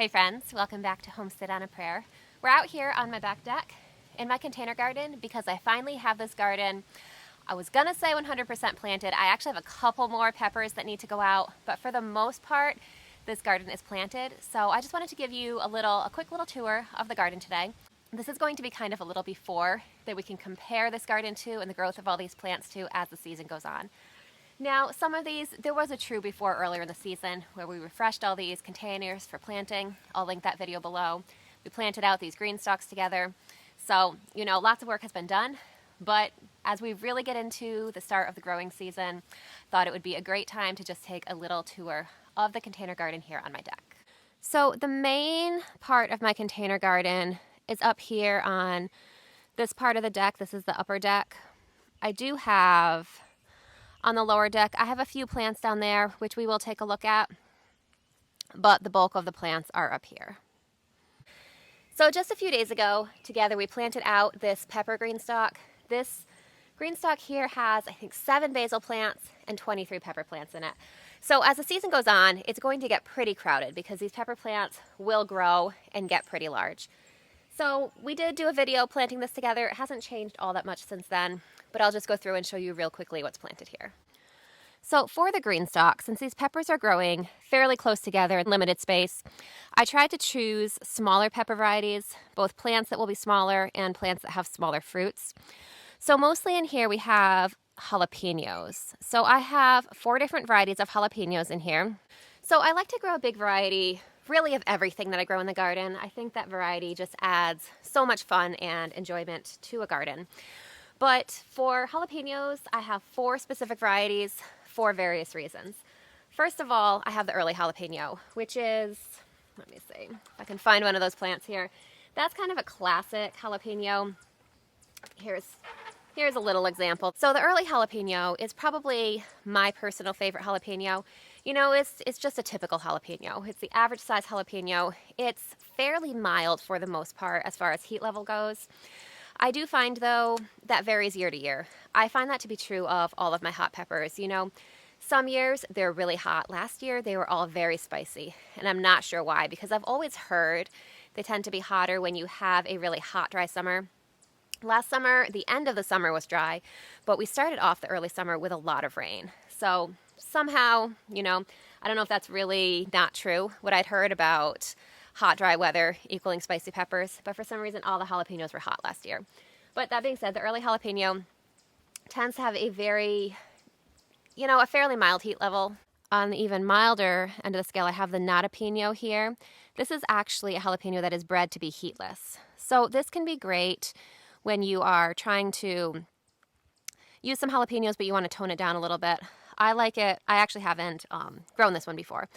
Hey friends, welcome back to Homestead on a Prayer. We're out here on my back deck in my container garden because I finally have this garden. I was gonna say 100% planted. I actually have a couple more peppers that need to go out, but for the most part, this garden is planted. So I just wanted to give you a quick little tour of the garden today. This is going to be kind of a little before that we can compare this garden to and the growth of all these plants to as the season goes on. Now, some of these, there was a true before earlier in the season where we refreshed all these containers for planting. I'll link that video below. We planted out these green stalks together. So, lots of work has been done, but as we really get into the start of the growing season, thought it would be a great time to just take a little tour of the container garden here on my deck. So the main part of my container garden is up here on this part of the deck. This is the upper deck. I do have on the lower deck, I have a few plants down there, which we will take a look at, but the bulk of the plants are up here. So just a few days ago, together we planted out this pepper green stalk. This green stalk here has, I think, 7 basil plants and 23 pepper plants in it. So as the season goes on, it's going to get pretty crowded because these pepper plants will grow and get pretty large. So we did do a video planting this together. It hasn't changed all that much since then, but I'll just go through and show you real quickly what's planted here. So for the green stalk, since these peppers are growing fairly close together in limited space, I tried to choose smaller pepper varieties, both plants that will be smaller and plants that have smaller fruits. So mostly in here we have jalapenos. So I have 4 different varieties of jalapenos in here. So I like to grow a big variety really of everything that I grow in the garden. I think that variety just adds so much fun and enjoyment to a garden. But for jalapenos, I have 4 specific varieties for various reasons. First of all, I have the early jalapeno, which is, let me see if I can find one of those plants here. That's kind of a classic jalapeno. Here's a little example. So the early jalapeno is probably my personal favorite jalapeno. It's just a typical jalapeno. It's the average size jalapeno. It's fairly mild for the most part as far as heat level goes. I do find, though, that varies year to year. I find that to be true of all of my hot peppers. Some years they're really hot. Last year they were all very spicy, and I'm not sure why, because I've always heard they tend to be hotter when you have a really hot, dry summer. Last summer, the end of the summer was dry, but we started off the early summer with a lot of rain. So somehow, I don't know if that's really not true, what I'd heard about hot, dry weather equaling spicy peppers, but for some reason all the jalapenos were hot last year. But that being said, the early jalapeno tends to have a fairly mild heat level. On the even milder end of the scale, I have the natapeno here. This is actually a jalapeno that is bred to be heatless. So this can be great when you are trying to use some jalapenos, but you want to tone it down a little bit. I like it. I actually haven't grown this one before,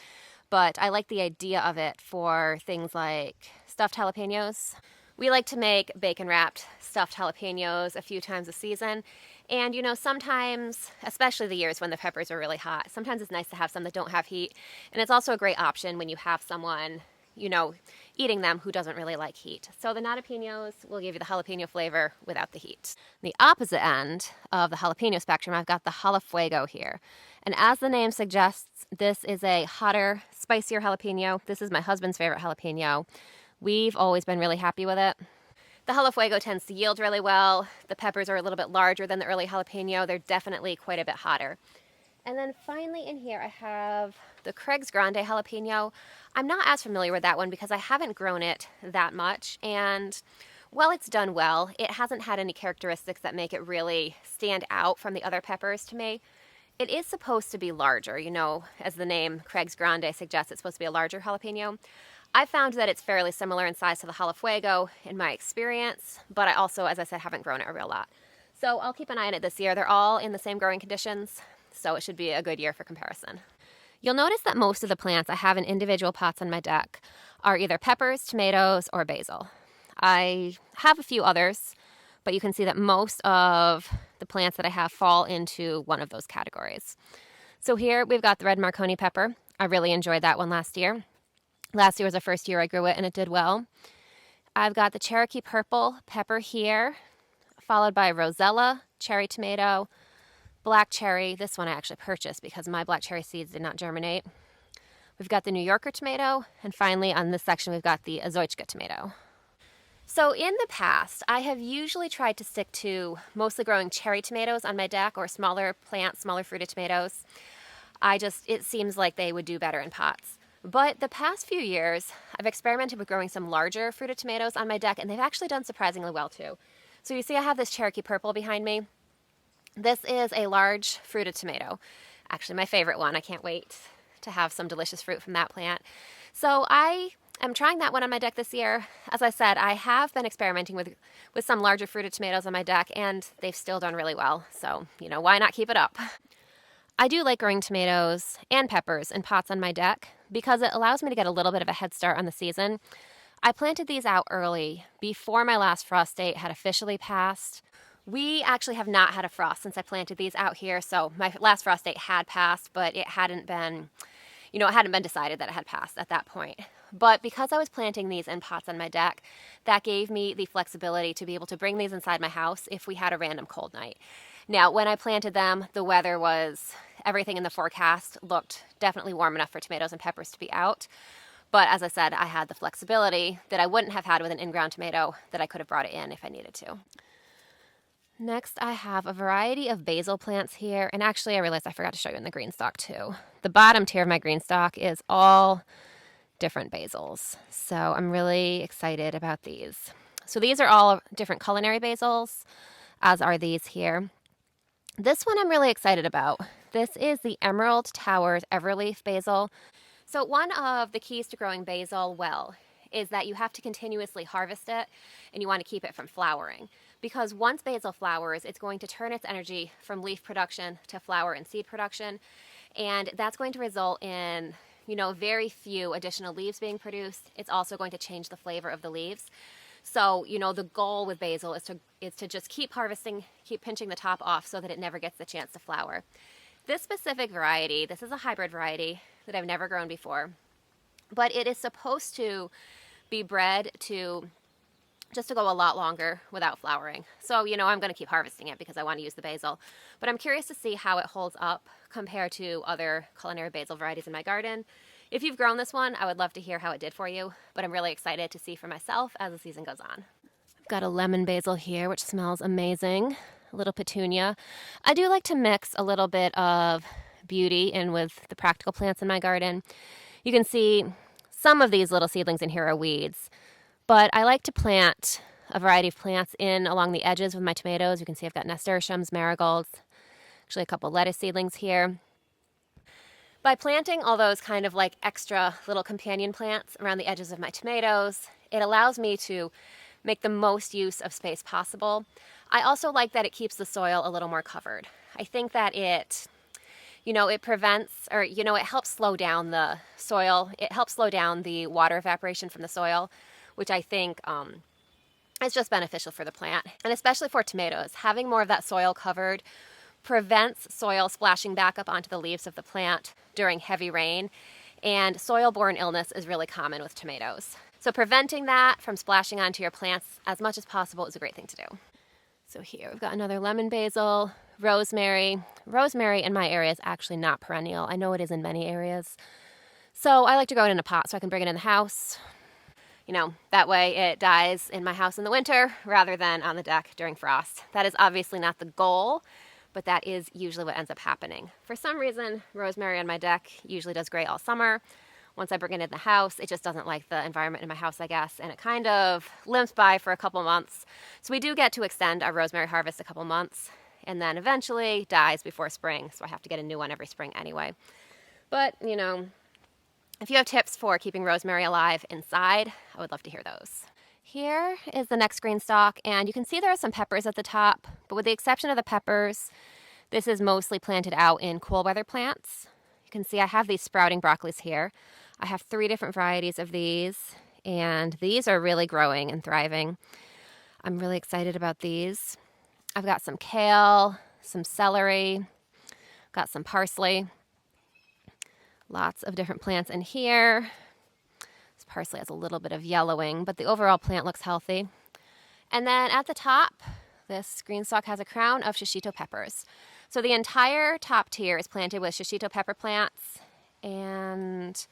but I like the idea of it for things like stuffed jalapenos. We like to make bacon-wrapped stuffed jalapenos a few times a season. And, sometimes, especially the years when the peppers are really hot, sometimes it's nice to have some that don't have heat. And it's also a great option when you have someone, eating them who doesn't really like heat. So the natapenos will give you the jalapeno flavor without the heat. The opposite end of the jalapeno spectrum, I've got the jalafuego here. And as the name suggests, this is a hotter, spicier jalapeno. This is my husband's favorite jalapeno. We've always been really happy with it. The jalafuego tends to yield really well. The peppers are a little bit larger than the early jalapeno. They're definitely quite a bit hotter. And then finally in here I have the Craig's Grande jalapeno. I'm not as familiar with that one because I haven't grown it that much, and while it's done well, it hasn't had any characteristics that make it really stand out from the other peppers to me. It is supposed to be larger, as the name Craig's Grande suggests, it's supposed to be a larger jalapeno. I found that it's fairly similar in size to the jalafuego in my experience, but I also, as I said, haven't grown it a real lot. So I'll keep an eye on it this year. They're all in the same growing conditions, so it should be a good year for comparison. You'll notice that most of the plants I have in individual pots on my deck are either peppers, tomatoes, or basil. I have a few others, but you can see that most of the plants that I have fall into one of those categories. So here we've got the red Marconi pepper. I really enjoyed that one last year. Last year was the first year I grew it, and it did well. I've got the Cherokee purple pepper here, followed by Rosella, cherry tomato, black cherry. This one I actually purchased because my black cherry seeds did not germinate. We've got the New Yorker tomato, and finally on this section we've got the Azoichka tomato. So in the past, I have usually tried to stick to mostly growing cherry tomatoes on my deck or smaller plants, smaller fruited tomatoes. It seems like they would do better in pots. But the past few years, I've experimented with growing some larger fruited tomatoes on my deck, and they've actually done surprisingly well too. So you see I have this Cherokee Purple behind me. This is a large fruited tomato. Actually my favorite one. I can't wait to have some delicious fruit from that plant. So I'm trying that one on my deck this year. As I said, I have been experimenting with some larger fruited tomatoes on my deck, and they've still done really well. So, why not keep it up? I do like growing tomatoes and peppers in pots on my deck because it allows me to get a little bit of a head start on the season. I planted these out early, before my last frost date had officially passed. We actually have not had a frost since I planted these out here, so my last frost date had passed, but it hadn't been decided that it had passed at that point. But because I was planting these in pots on my deck, that gave me the flexibility to be able to bring these inside my house if we had a random cold night. Now, when I planted them, the weather everything in the forecast looked definitely warm enough for tomatoes and peppers to be out. But as I said, I had the flexibility that I wouldn't have had with an in-ground tomato, that I could have brought it in if I needed to. Next, I have a variety of basil plants here, and actually I realized I forgot to show you in the green stock too. The bottom tier of my green stock is all different basils, so I'm really excited about these. So these are all different culinary basils, as are these here. This one I'm really excited about. This is the Emerald Towers Everleaf basil. So one of the keys to growing basil well is that you have to continuously harvest it, and you want to keep it from flowering. Because once basil flowers, it's going to turn its energy from leaf production to flower and seed production, and that's going to result in very few additional leaves being produced. It's also going to change the flavor of the leaves. So, the goal with basil is to just keep harvesting, keep pinching the top off so that it never gets the chance to flower. This specific variety, this is a hybrid variety that I've never grown before, but it is supposed to be bred just to go a lot longer without flowering. So, I'm going to keep harvesting it because I want to use the basil. But I'm curious to see how it holds up compared to other culinary basil varieties in my garden. If you've grown this one, I would love to hear how it did for you, but I'm really excited to see for myself as the season goes on. I've got a lemon basil here, which smells amazing. A little petunia. I do like to mix a little bit of beauty in with the practical plants in my garden. You can see some of these little seedlings in here are weeds, but I like to plant a variety of plants in along the edges with my tomatoes. You can see I've got nasturtiums, marigolds, actually a couple lettuce seedlings here. By planting all those kind of like extra little companion plants around the edges of my tomatoes, it allows me to make the most use of space possible. I also like that it keeps the soil a little more covered. I think that it prevents, or it helps slow down the soil. It helps slow down the water evaporation from the soil, which I think is just beneficial for the plant. And especially for tomatoes, having more of that soil covered prevents soil splashing back up onto the leaves of the plant during heavy rain, and soil-borne illness is really common with tomatoes. So preventing that from splashing onto your plants as much as possible is a great thing to do. So here we've got another lemon basil, rosemary. Rosemary in my area is actually not perennial. I know it is in many areas. So I like to grow it in a pot so I can bring it in the house. That way it dies in my house in the winter rather than on the deck during frost. That is obviously not the goal, but that is usually what ends up happening. For some reason, rosemary on my deck usually does great all summer. Once I bring it in the house, it just doesn't like the environment in my house, I guess, and it kind of limps by for a couple months. So we do get to extend our rosemary harvest a couple months, and then eventually dies before spring, so I have to get a new one every spring anyway. But, if you have tips for keeping rosemary alive inside, I would love to hear those. Here is the next green stalk, and you can see there are some peppers at the top, but with the exception of the peppers, this is mostly planted out in cool weather plants. You can see I have these sprouting broccolis here. I have 3 different varieties of these, and these are really growing and thriving. I'm really excited about these. I've got some kale, some celery, got some parsley. Lots of different plants in here. This parsley has a little bit of yellowing, but the overall plant looks healthy. And then at the top, this green stalk has a crown of shishito peppers. So the entire top tier is planted with shishito pepper plants, and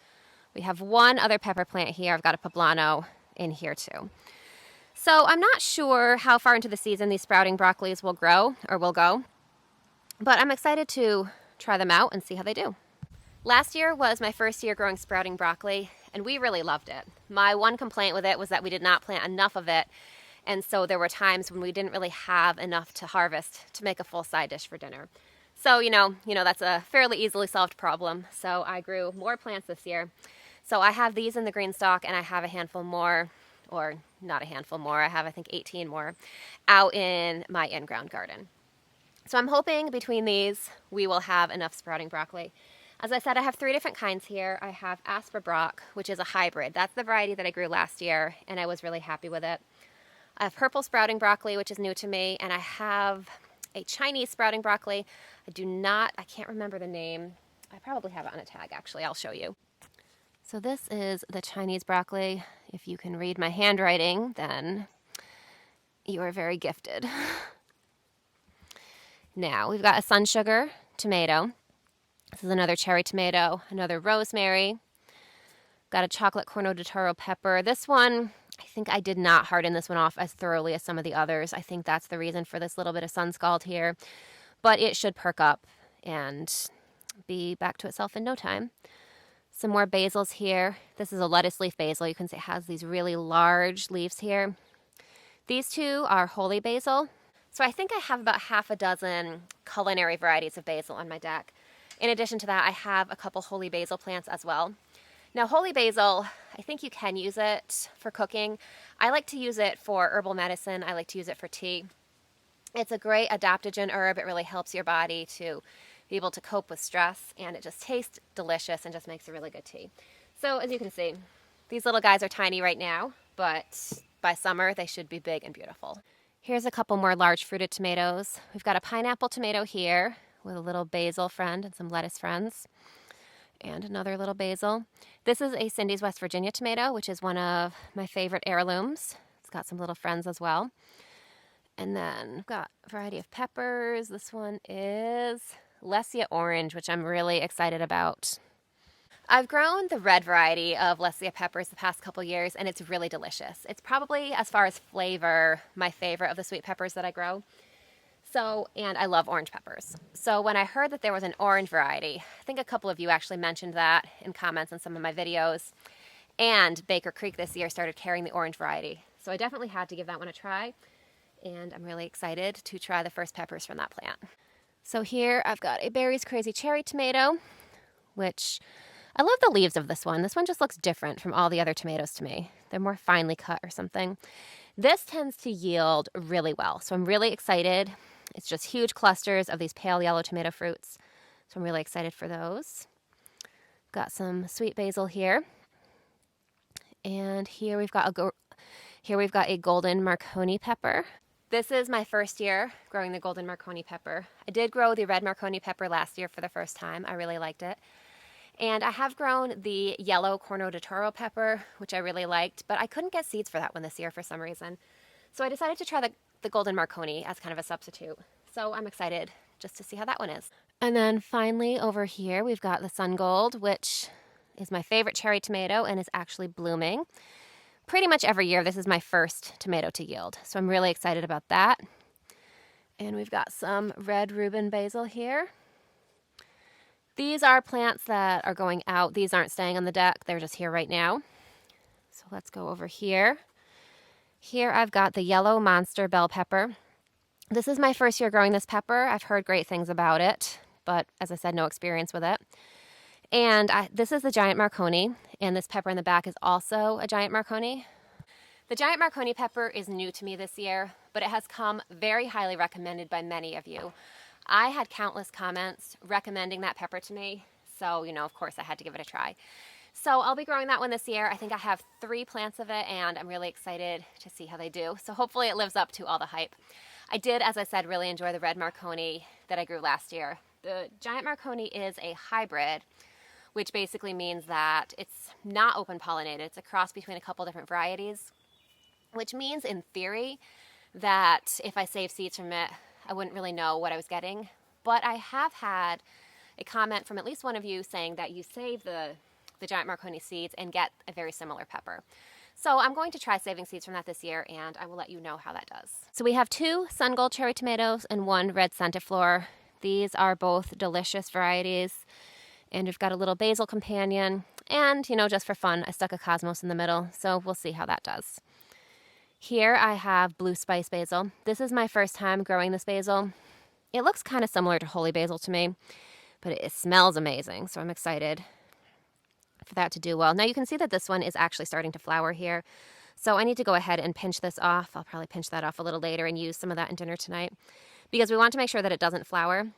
We have one other pepper plant here. I've got a poblano in here too. So I'm not sure how far into the season these sprouting broccolis will grow or will go, but I'm excited to try them out and see how they do. Last year was my first year growing sprouting broccoli, and we really loved it. My one complaint with it was that we did not plant enough of it, and so there were times when we didn't really have enough to harvest to make a full side dish for dinner. So, you know, that's a fairly easily solved problem. So I grew more plants this year. So I have these in the green stalk, and I have a handful more, or not a handful more, I have I think 18 more out in my in-ground garden. So I'm hoping between these we will have enough sprouting broccoli. As I said, I have 3 different kinds here. I have Asperbrock, which is a hybrid. That's the variety that I grew last year, and I was really happy with it. I have purple sprouting broccoli, which is new to me, and I have a Chinese sprouting broccoli. I can't remember the name. I probably have it on a tag, actually. I'll show you. So this is the Chinese broccoli. If you can read my handwriting, then you are very gifted. Now, we've got a sun sugar tomato. This is another cherry tomato, another rosemary. Got a chocolate corno de toro pepper. This one, I think I did not harden this one off as thoroughly as some of the others. I think that's the reason for this little bit of sun scald here. But it should perk up and be back to itself in no time. Some more basils here. This is a lettuce leaf basil. You can see it has these really large leaves here. These two are holy basil. So I think I have about half a dozen culinary varieties of basil on my deck. In addition to that, I have a couple holy basil plants as well. Now, holy basil, I think you can use it for cooking. I like to use it for herbal medicine. I like to use it for tea. It's a great adaptogen herb. It really helps your body to be able to cope with stress, and it just tastes delicious and just makes a really good tea. So as you can see, these little guys are tiny right now, but by summer they should be big and beautiful. Here's a couple more large fruited tomatoes. We've got a pineapple tomato here with a little basil friend and some lettuce friends, and another little basil. This is a Cindy's West Virginia tomato, which is one of my favorite heirlooms. It's got some little friends as well. And then we've got a variety of peppers. This one is Lesia orange, which I'm really excited about. I've grown the red variety of Lesia peppers the past couple years, and it's really delicious. It's probably, as far as flavor, my favorite of the sweet peppers that I grow. And I love orange peppers. So when I heard that there was an orange variety, I think a couple of you actually mentioned that in comments on some of my videos, and Baker Creek this year started carrying the orange variety. So I definitely had to give that one a try, and I'm really excited to try the first peppers from that plant. So here I've got a Berry's Crazy Cherry tomato, which I love the leaves of this one. This one just looks different from all the other tomatoes to me. They're more finely cut or something. This tends to yield really well, so I'm really excited. It's just huge clusters of these pale yellow tomato fruits, so I'm really excited for those. Got some sweet basil here, and here we've got a golden Marconi pepper. This is my first year growing the golden Marconi pepper. I did grow the red Marconi pepper last year for the first time. I really liked it. And I have grown the yellow corno de toro pepper, which I really liked, but I couldn't get seeds for that one this year for some reason. So I decided to try the golden Marconi as kind of a substitute. So I'm excited just to see how that one is. And then finally over here, we've got the Sun Gold, which is my favorite cherry tomato and is actually blooming. Pretty much every year, this is my first tomato to yield. So I'm really excited about that. And we've got some red Reuben basil here. These are plants that are going out. These aren't staying on the deck. They're just here right now. So let's go over here. Here I've got the yellow monster bell pepper. This is my first year growing this pepper. I've heard great things about it, but as I said, no experience with it. And this is the giant Marconi, and this pepper in the back is also a giant Marconi. The giant Marconi pepper is new to me this year, but it has come very highly recommended by many of you. I had countless comments recommending that pepper to me, so, of course I had to give it a try. So I'll be growing that one this year. I think I have 3 plants of it, and I'm really excited to see how they do. So hopefully it lives up to all the hype. I did, as I said, really enjoy the red Marconi that I grew last year. The giant Marconi is a hybrid, which basically means that it's not open pollinated. It's a cross between a couple different varieties, which means in theory that if I save seeds from it, I wouldn't really know what I was getting. But I have had a comment from at least one of you saying that you save the the giant Marconi seeds and get a very similar pepper. So I'm going to try saving seeds from that this year, and I will let you know how that does. So we have 2 Sun Gold cherry tomatoes and 1 red Centiflor. These are both delicious varieties. And we've got a little basil companion. And, you know, just for fun, I stuck a cosmos in the middle, so we'll see how that does. Here I have blue spice basil. This is my first time growing this basil. It looks kind of similar to holy basil to me, but it smells amazing, so I'm excited for that to do well. Now you can see that this one is actually starting to flower here, so I need to go ahead and pinch this off. I'll probably pinch that off a little later and use some of that in dinner tonight, because we want to make sure that it doesn't flower.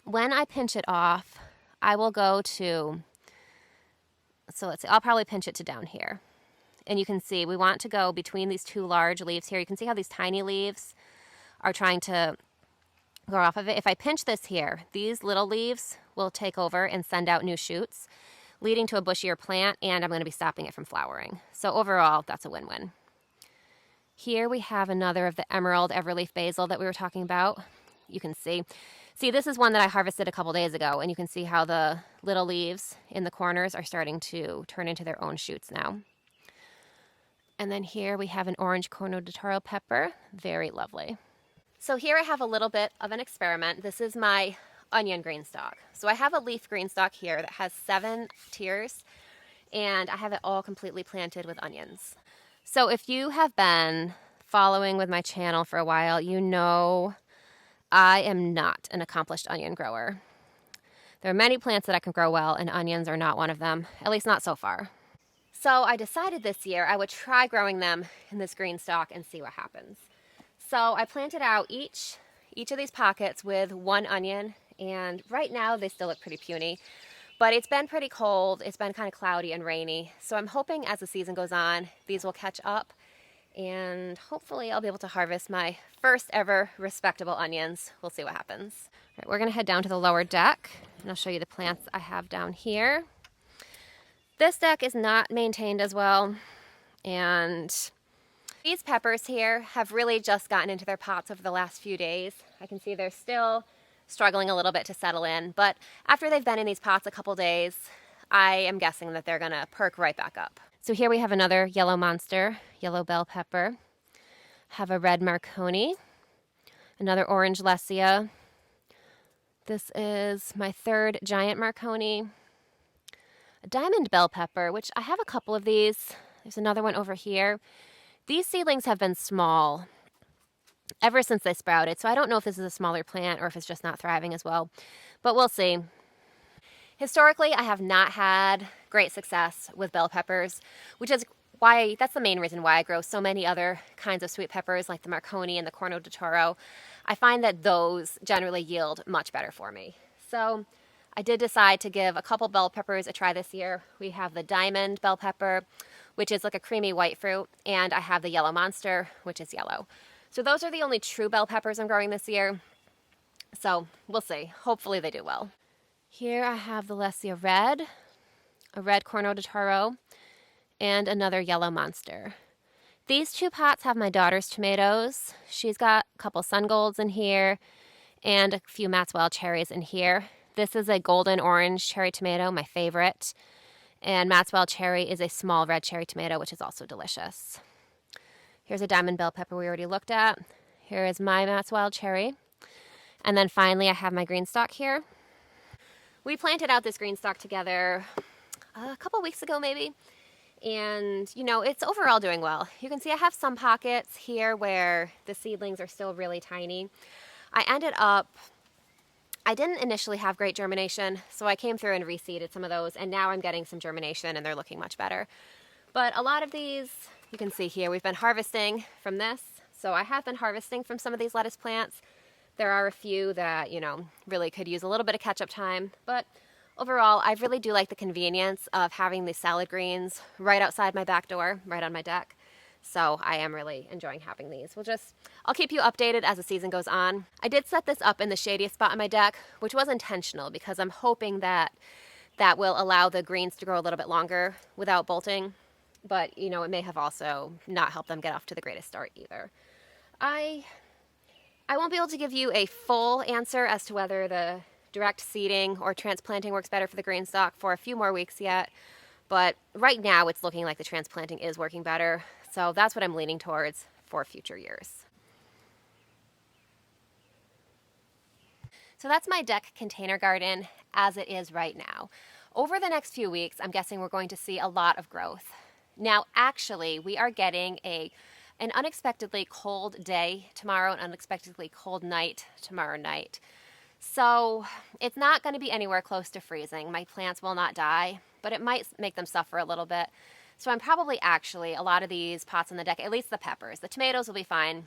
When I pinch it off, I will go to, so let's see, I'll probably pinch it to down here. And you can see we want to go between these 2 large leaves here. You can see how these tiny leaves are trying to grow off of it. If I pinch this here, these little leaves will take over and send out new shoots, leading to a bushier plant, and I'm going to be stopping it from flowering. So overall, that's a win-win. Here we have another of the emerald everleaf basil that we were talking about. You can see. See, this is one that I harvested a couple days ago, and you can see how the little leaves in the corners are starting to turn into their own shoots now. And then here we have an orange Corno de Toro pepper. Very lovely. So here I have a little bit of an experiment. This is my onion green stalk. So I have a leaf green stalk here that has 7 tiers, and I have it all completely planted with onions. So if you have been following with my channel for a while, you know I am not an accomplished onion grower. There are many plants that I can grow well, and onions are not one of them, at least not so far. So I decided this year I would try growing them in this green stalk and see what happens. So I planted out each of these pockets with 1 onion, and right now they still look pretty puny, but it's been pretty cold. It's been kind of cloudy and rainy. So I'm hoping as the season goes on, these will catch up, and hopefully I'll be able to harvest my first ever respectable onions. We'll see what happens. All right, we're gonna head down to the lower deck, and I'll show you the plants I have down here. This deck is not maintained as well, and these peppers here have really just gotten into their pots over the last few days. I can see they're still struggling a little bit to settle in, but after they've been in these pots a couple days, I am guessing that they're gonna perk right back up. So here we have another yellow monster, yellow bell pepper. Have a red Marconi, another orange Lesia. This is my 3rd giant Marconi. A diamond bell pepper, which I have a couple of these. There's another one over here. These seedlings have been small ever since they sprouted, so I don't know if this is a smaller plant or if it's just not thriving as well, but we'll see. Historically, I have not had great success with bell peppers, which is why, that's the main reason why I grow so many other kinds of sweet peppers like the Marconi and the Corno de Toro. I find that those generally yield much better for me. So I did decide to give a couple bell peppers a try this year. We have the diamond bell pepper, which is like a creamy white fruit, and I have the yellow monster, which is yellow. So those are the only true bell peppers I'm growing this year. So we'll see. Hopefully they do well. Here I have the Lesia red, a red Corno de Toro, and another yellow monster. These 2 pots have my daughter's tomatoes. She's got a couple sun golds in here and a few Maxwell cherries in here. This is a golden orange cherry tomato, my favorite. And Maxwell cherry is a small red cherry tomato, which is also delicious. Here's a diamond bell pepper we already looked at. Here is my Maxwell cherry. And then finally I have my green stalk here. We planted out this green stalk together a couple weeks ago maybe. And, you know, it's overall doing well. You can see I have some pockets here where the seedlings are still really tiny. I didn't initially have great germination, so I came through and reseeded some of those, and now I'm getting some germination and they're looking much better. But a lot of these, you can see here, we've been harvesting from this. So I have been harvesting from some of these lettuce plants. There are a few that, you know, really could use a little bit of catch-up time, but overall, I really do like the convenience of having these salad greens right outside my back door, right on my deck. So I am really enjoying having these. I'll keep you updated as the season goes on. I did set this up in the shadiest spot on my deck, which was intentional because I'm hoping that that will allow the greens to grow a little bit longer without bolting. But, you know, it may have also not helped them get off to the greatest start either. I won't be able to give you a full answer as to whether the direct seeding or transplanting works better for the green stalk for a few more weeks yet. But right now it's looking like the transplanting is working better. So that's what I'm leaning towards for future years. So that's my deck container garden as it is right now. Over the next few weeks, I'm guessing we're going to see a lot of growth. Now, actually, we are getting an unexpectedly cold day tomorrow, an unexpectedly cold night tomorrow night. So it's not going to be anywhere close to freezing. My plants will not die, but it might make them suffer a little bit. So I'm probably actually, a lot of these pots on the deck, at least the peppers, the tomatoes will be fine.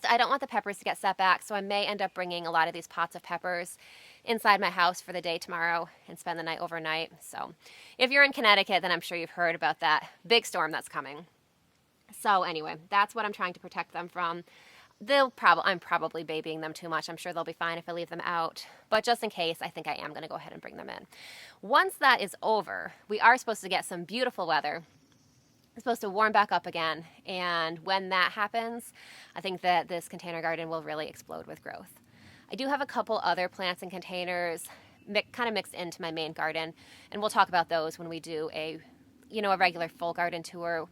I don't want the peppers to get set back, so I may end up bringing a lot of these pots of peppers inside my house for the day tomorrow and spend the night overnight. So if you're in Connecticut, then I'm sure you've heard about that big storm that's coming. So anyway, that's what I'm trying to protect them from. I'm probably babying them too much. I'm sure they'll be fine if I leave them out. But just in case, I think I am going to go ahead and bring them in. Once that is over, we are supposed to get some beautiful weather. It's supposed to warm back up again. And when that happens, I think that this container garden will really explode with growth. I do have a couple other plants in containers kind of mixed into my main garden. And we'll talk about those when we do a regular full garden tour,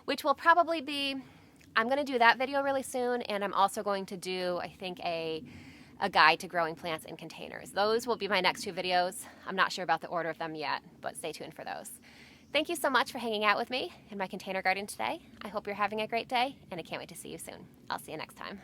which will probably be, I'm going to do that video really soon. And I'm also going to do, I think, a guide to growing plants in containers. Those will be my next two videos. I'm not sure about the order of them yet, but stay tuned for those. Thank you so much for hanging out with me in my container garden today. I hope you're having a great day, and I can't wait to see you soon. I'll see you next time.